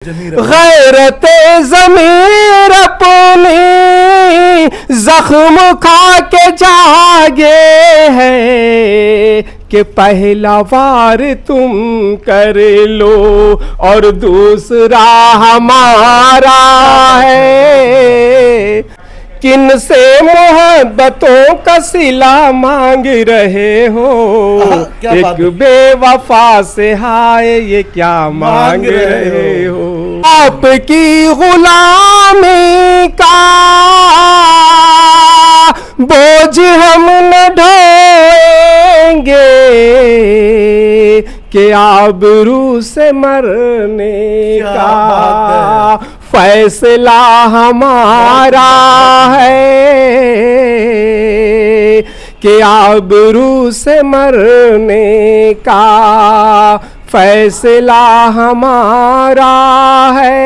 गैरते ज़मीर अपनी जख्म खा के जागे है कि पहला वार तुम कर लो और दूसरा हमारा है। किन से मोहब्बतों का सिला मांग रहे हो, एक बेवफा से हाय ये क्या मांग रहे हो। आपकी गुलामी का बोझ हम न ढोएंगे कि आबरू से मरने का फैसला हमारा है कि आबरू से मरने का फैसला हमारा है।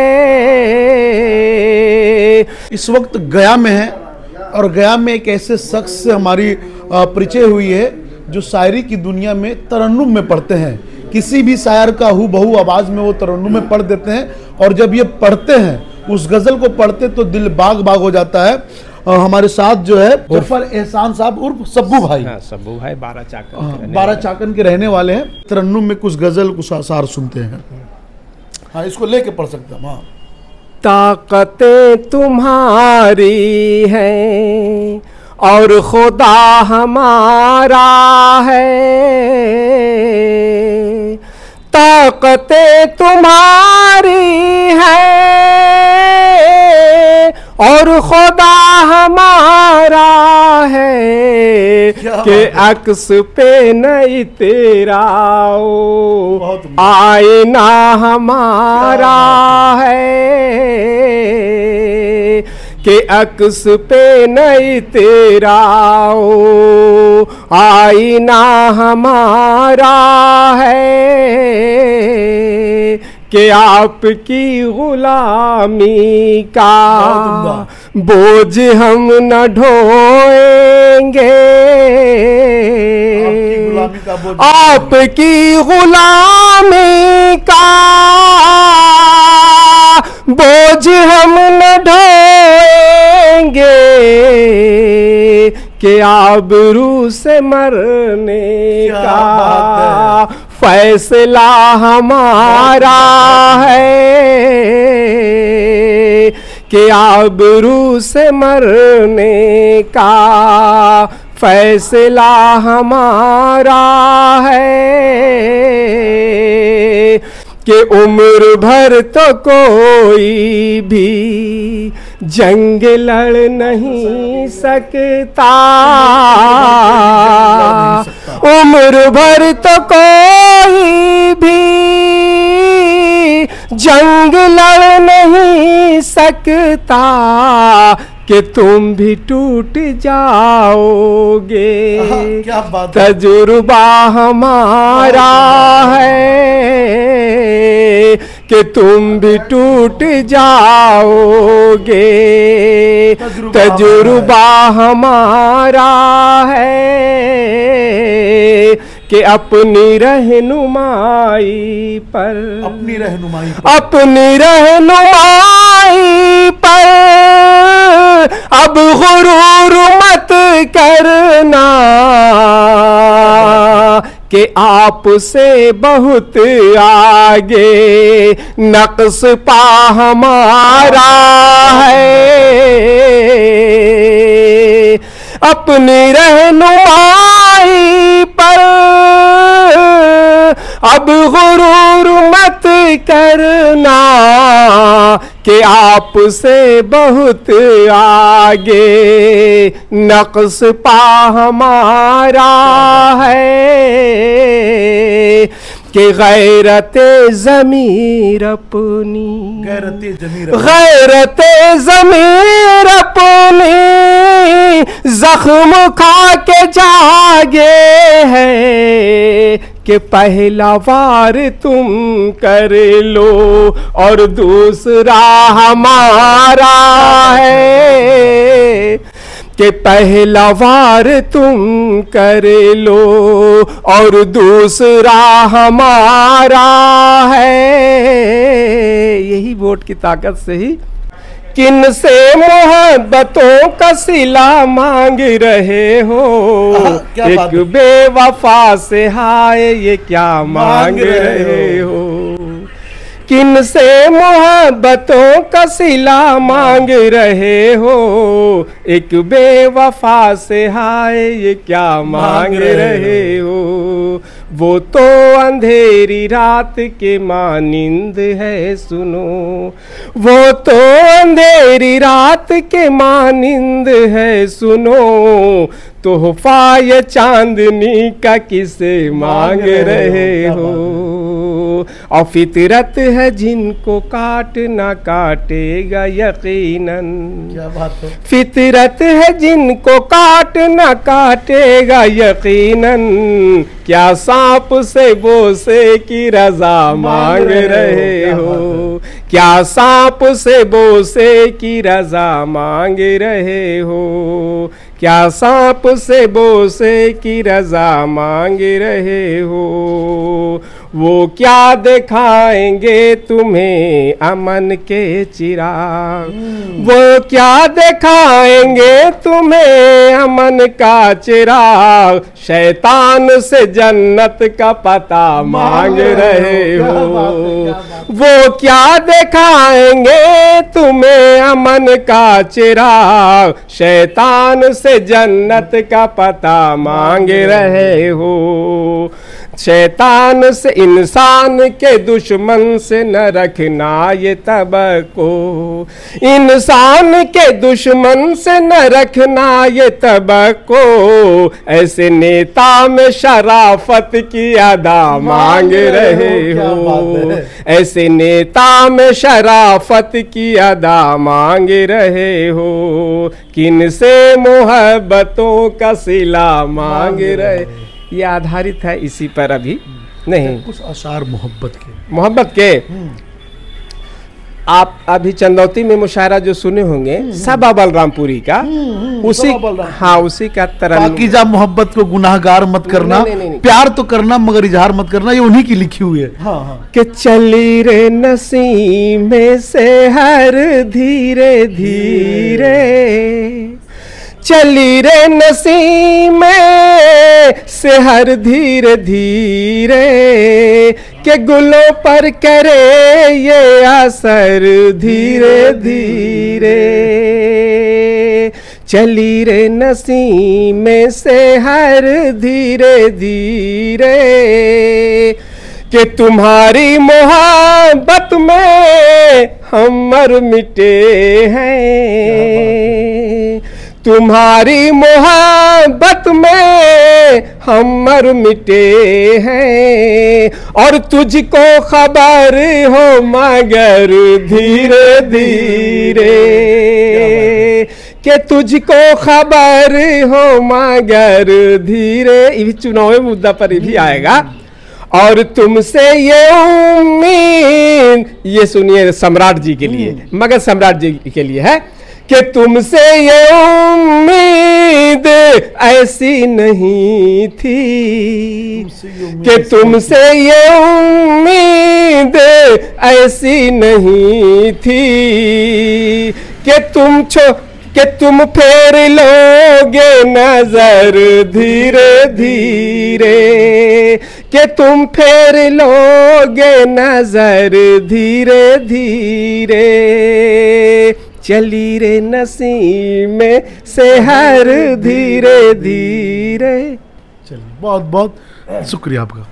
इस वक्त गया में है और गया में एक ऐसे शख्स से हमारी परिचय हुई है जो शायरी की दुनिया में तरन्नुम में पढ़ते हैं। किसी भी शायर का हूबहू आवाज़ में वो तरन्नुम में पढ़ देते हैं और जब ये पढ़ते हैं उस गज़ल को पढ़ते तो दिल बाग बाग हो जाता है। हमारे साथ जो है जफर एहसान साहब उर्फ सब्बू भाई। सब्बू भाई 12 चाकन के रहने वाले हैं। तरन्नुम में कुछ गज़ल कुछ आसार सुनते हैं। हाँ, इसको लेके पढ़ सकते हैं। हाँ। ताकतें तुम्हारी हैं और खुदा हमारा है। ताकतें तुम्हारी हैं और खुदा हमारा है कि अक्स पे नहीं तेरा ओ आईना हमारा है कि अक्स पे नहीं तेरा ओ आईना हमारा है कि आपकी गुलामी का बोझ हम न ढोएंगे। आपकी गुलामी का बोझ हम न ढोएंगे कि आबरू से मरने का फैसला हमारा है कि आबरू से मरने का फैसला हमारा है कि उम्र भर तो कोई भी जंग लड़ नहीं सकता। उम्र भर तो कोई भी जंग लड़ नहीं सकता कि तुम भी टूट जाओगे। क्या बात है। तजुर्बा हमारा है कि तुम भी टूट जाओगे। तजुर्बा हमारा है कि अपनी रहनुमाई पर अब गुरूर मत करना कि आपसे बहुत आगे नक्स पा हमारा है। अपनी रहनुमाई पर अब गुरूर मत करना कि आपसे बहुत आगे नक्स पा हमारा है कि गैरते ज़मीर अपनी जख्म खा के जागे है कि पहला वार तुम कर लो और दूसरा हमारा है। कि पहला वार तुम कर लो और दूसरा हमारा है। यही वोट की ताकत से ही किन से मोहब्बतों का सिला मांग रहे हो, एक बेवफा से हाय ये क्या मांग रहे हो। किन से मोहब्बतों का सिला मांग रहे हो, एक बेवफा से हाय ये क्या मांग रहे हो। वो तो अंधेरी रात के मानिंद है सुनो, वो तो अंधेरी रात के मानिंद है सुनो। तोहफा ये चांदनी का किसे मांग रहे हो। और फितरत है जिनको काटना काटेगा यकीनन, क्या बात है। फितरत है जिनको काटना काटेगा यकीनन। क्या सांप से बोसे की रजा मांग रहे हो, क्या सांप से बोसे की रजा मांग रहे हो, क्या सांप से बोसे की रजा मांग रहे हो। वो क्या दिखाएंगे तुम्हें अमन के चिराग, वो क्या दिखाएंगे तुम्हें अमन का चिराग। शैतान से जन्नत का पता मांग रहे हो, वो क्या दिखाएंगे तुम्हें अमन का चिराग। शैतान से जन्नत का पता मांग रहे हो। शैतान से इंसान के दुश्मन से न रखना ये तबको, इंसान के दुश्मन से न रखना ये तबको। ऐसे नेता में शराफत की अदा मांग रहे हो, ऐसे नेता में शराफत की अदा मांग रहे हो। किन से मोहब्बतों का सिला मांग रहे। ये आधारित है इसी पर अभी नहीं कुछ अशार मोहब्बत के आप अभी चंदौती में मुशायरा जो सुने होंगे सबा बलरामपुरी का, उसी हाँ उसी का तरन्नुम। पाकीज़ा मोहब्बत को गुनाहगार मत करना, नहीं। प्यार तो करना मगर इजहार मत करना, ये उन्हीं की लिखी हुई है। हाँ। कि चली रे नसीम में से हर धीरे धीरे, चली रे नसीम में से हर धीरे धीरे। के गुलों पर करे ये असर धीरे धीरे। चली रे नसीम में से हर धीरे धीरे। कि तुम्हारी मोहब्बत में हम मर मिटे हैं, तुम्हारी मोहब्बत में हम मर मिटे हैं। और तुझको खबर हो मगर धीरे धीरे, कि तुझको खबर हो मगर धीरे। ये चुनावी मुद्दा पर भी आएगा। और तुमसे ये उम्मीद, ये सुनिए सम्राट जी के लिए, मगर सम्राट जी के लिए है कि तुमसे ये उम्मीद ऐसी नहीं थी, कि तुमसे ये उम्मीद ऐसी नहीं थी। कि तुम फेर लोगे नजर धीरे धीरे, कि तुम फेर लोगे नजर धीरे धीरे। चली रे नसीम में से हर धीरे धीरे। चलिए बहुत बहुत शुक्रिया आपका।